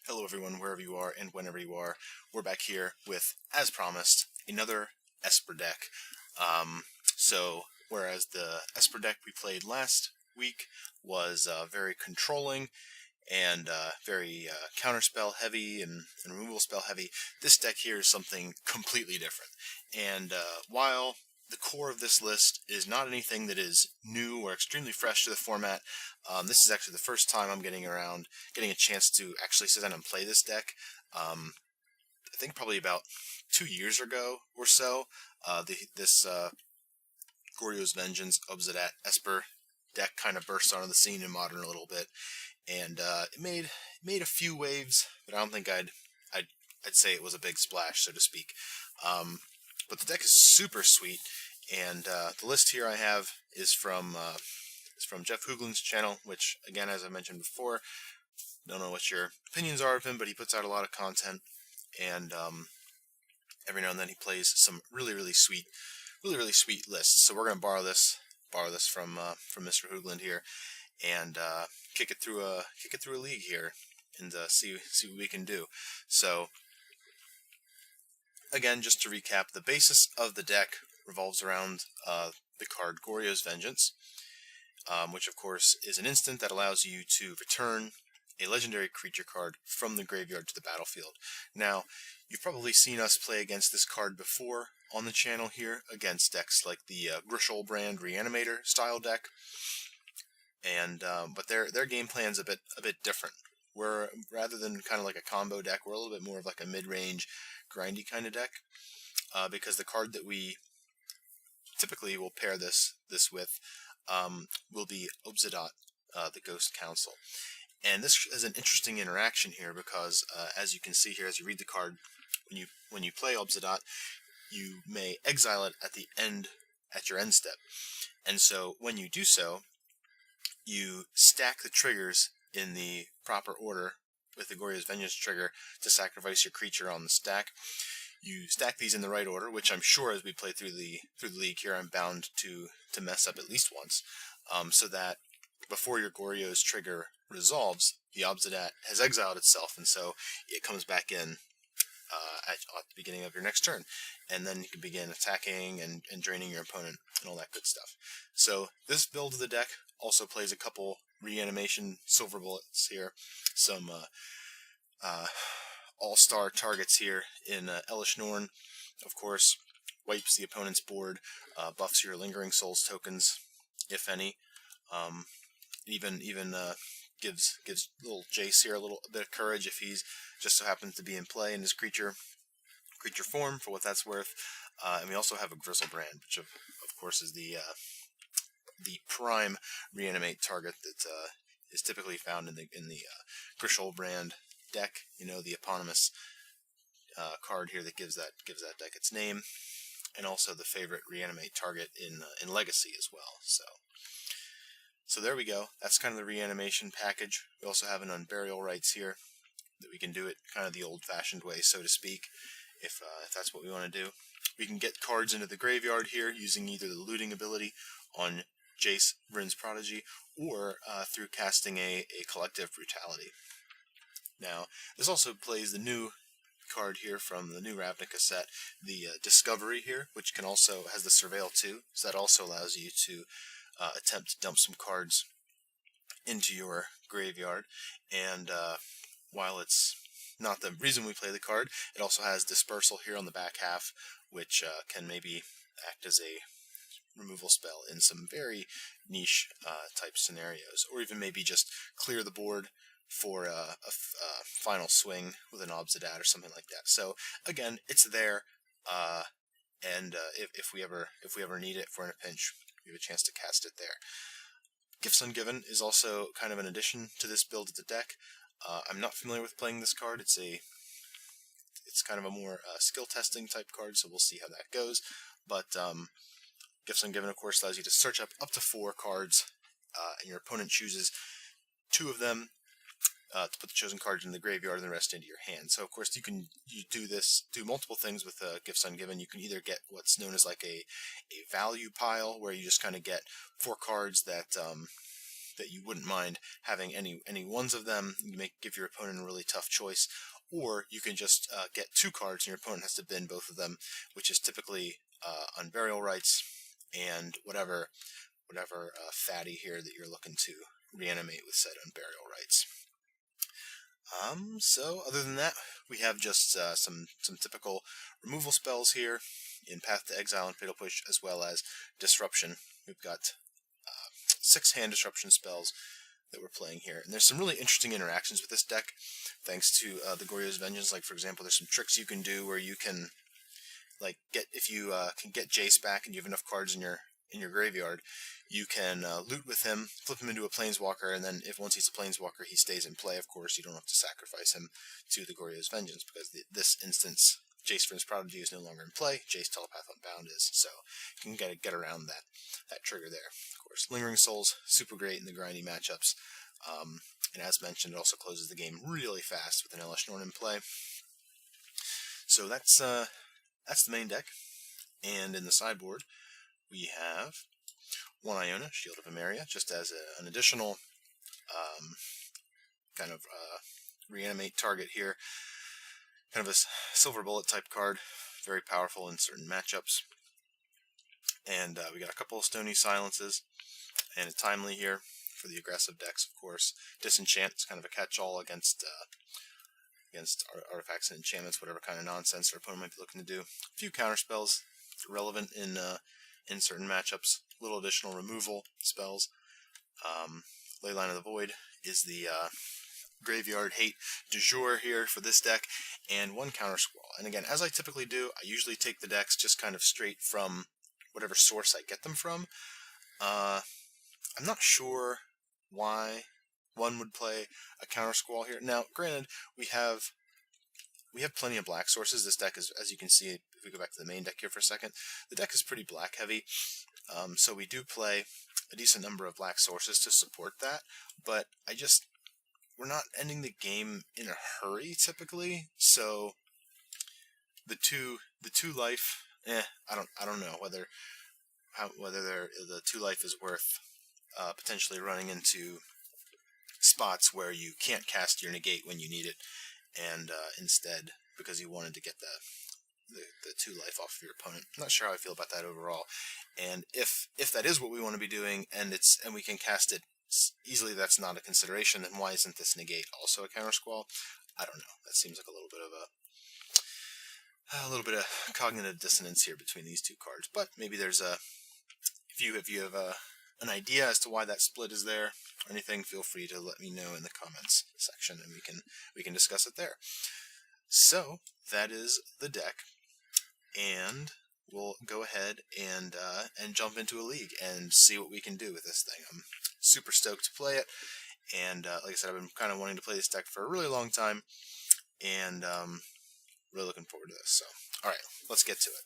Hello everyone, wherever you are and whenever you are. We're back here with, as promised, another Esper deck. So, whereas the Esper deck we played last week was very controlling and very counterspell heavy and removal spell heavy, this deck here is something completely different. And while the core of this list is not anything that is new or extremely fresh to the format, this is actually the first time I'm getting a chance to actually sit down and play this deck. I think probably about 2 years ago or so, this Goryo's Vengeance Obzedat Esper deck kind of burst onto the scene in Modern a little bit, and it made a few waves, but I don't think I'd say it was a big splash, so to speak. But the deck is super sweet, and the list here I have is from Jeff Hoogland's channel, which, again, as I mentioned before, don't know what your opinions are of him, but he puts out a lot of content, and every now and then he plays some really sweet lists. So we're gonna borrow this from Mr. Hoogland here, and kick it through a league here, and see what we can do. So, again, just to recap, the basis of the deck revolves around the card Goryo's Vengeance, which of course is an instant that allows you to return a legendary creature card from the graveyard to the battlefield. Now, you've probably seen us play against this card before on the channel here, against decks like the Griselbrand Reanimator style deck, and but their game plan's a bit different. We're, rather than kind of like a combo deck, we're a little bit more of like a mid-range, grindy kind of deck, because the card that we typically will pair this with will be Obzedat, the Ghost Council. And this is an interesting interaction here because, as you can see here, as you read the card, when you play Obzedat, you may exile it at your end step. And so when you do so, you stack the triggers in the proper order with the Goryo's Vengeance trigger to sacrifice your creature on the stack. You stack these in the right order, which I'm sure as we play through the league here, I'm bound to mess up at least once, so that before your Goryo's trigger resolves, the Obzedat has exiled itself, and so it comes back in at the beginning of your next turn, and then you can begin attacking and draining your opponent and all that good stuff. So this build of the deck also plays a couple reanimation silver bullets here, some all-star targets here in Elesh Norn, of course, wipes the opponent's board, buffs your Lingering Souls tokens, if any, even gives little Jace here a little bit of courage if he's just so happens to be in play in his creature form, for what that's worth. And we also have a Griselbrand, which of course is the prime reanimate target that is typically found in the Griselbrand deck. You know, the eponymous card here that gives that deck its name, and also the favorite reanimate target in Legacy as well. So there we go. That's kind of the reanimation package. We also have an Unburial Rites here that we can do it kind of the old-fashioned way, so to speak, if that's what we want to do. We can get cards into the graveyard here using either the looting ability on Jace, Vryn's Prodigy, or through casting a collective Brutality. Now, this also plays the new card here from the new Ravnica set, the Discovery here, which can also has the Surveil too, so that also allows you to attempt to dump some cards into your graveyard. And while it's not the reason we play the card, it also has Dispersal here on the back half, which can maybe act as a removal spell in some very niche type scenarios, or even maybe just clear the board for a final swing with an Obzedat or something like that. So again, it's there, and if we ever need it, if we're in a pinch, we have a chance to cast it there. Gifts Ungiven is also kind of an addition to this build of the deck. I'm not familiar with playing this card. It's kind of a more skill testing type card, so we'll see how that goes. But Gifts Ungiven, of course, allows you to search up to 4 cards, and your opponent chooses 2 of them to put the chosen cards in the graveyard and the rest into your hand. So, of course, you do multiple things with Gifts Ungiven. You can either get what's known as like a value pile, where you just kind of get 4 cards that that you wouldn't mind having any ones of them. You may give your opponent a really tough choice, or you can just get 2 cards and your opponent has to bin both of them, which is typically Unburial Rites and whatever fatty here that you're looking to reanimate with said Unburial Rites. So other than that, we have just some typical removal spells here in Path to Exile and Fatal Push, as well as Disruption. We've got 6 hand disruption spells that we're playing here, and there's some really interesting interactions with this deck, thanks to the Goryo's Vengeance. Like, for example, there's some tricks you can do where you can, like, if you can get Jace back and you have enough cards in your graveyard, you can loot with him, flip him into a Planeswalker, and then once he's a Planeswalker, he stays in play. Of course, you don't have to sacrifice him to the Goryo's Vengeance, because this instance, Jace Vryn's Prodigy is no longer in play. Jace Telepath Unbound is, so you can get around that trigger there. Of course, Lingering Souls, super great in the grindy matchups, and as mentioned, it also closes the game really fast with an Elesh Norn in play. So that's the main deck, and in the sideboard, we have 1 Iona, Shield of Emeria, just as an additional kind of reanimate target here. Kind of a silver bullet type card, very powerful in certain matchups. And we got a couple of Stony Silences, and a Timely here for the aggressive decks, of course. Disenchant is kind of a catch-all against artifacts and enchantments, whatever kind of nonsense our opponent might be looking to do. A few counterspells relevant in certain matchups. Little additional removal spells. Leyline of the Void is the graveyard hate du jour here for this deck, and 1 Counter Squall. And again, as I typically do, I usually take the decks just kind of straight from whatever source I get them from. I'm not sure why one would play a Counter Squall here. Now, granted, we have plenty of black sources. This deck is, as you can see, if we go back to the main deck here for a second, the deck is pretty black heavy. So we do play a decent number of black sources to support that, but we're not ending the game in a hurry typically. So the two life, I don't know whether the 2 life is worth potentially running into spots where you can't cast your negate when you need it, and instead, because you wanted to get the 2 life off of your opponent. I'm not sure how I feel about that overall. And if that is what we want to be doing, and we can cast it easily, that's not a consideration, then why isn't this negate also a Counter Squall? I don't know. That seems like a little bit of cognitive dissonance here between these 2 cards. But maybe there's if you have an idea as to why that split is there or anything, feel free to let me know in the comments section, and we can discuss it there. So that is the deck, and we'll go ahead and jump into a league and see what we can do with this thing. I'm super stoked to play it, and like I said, I've been kind of wanting to play this deck for a really long time, and really looking forward to this. So, alright, let's get to it.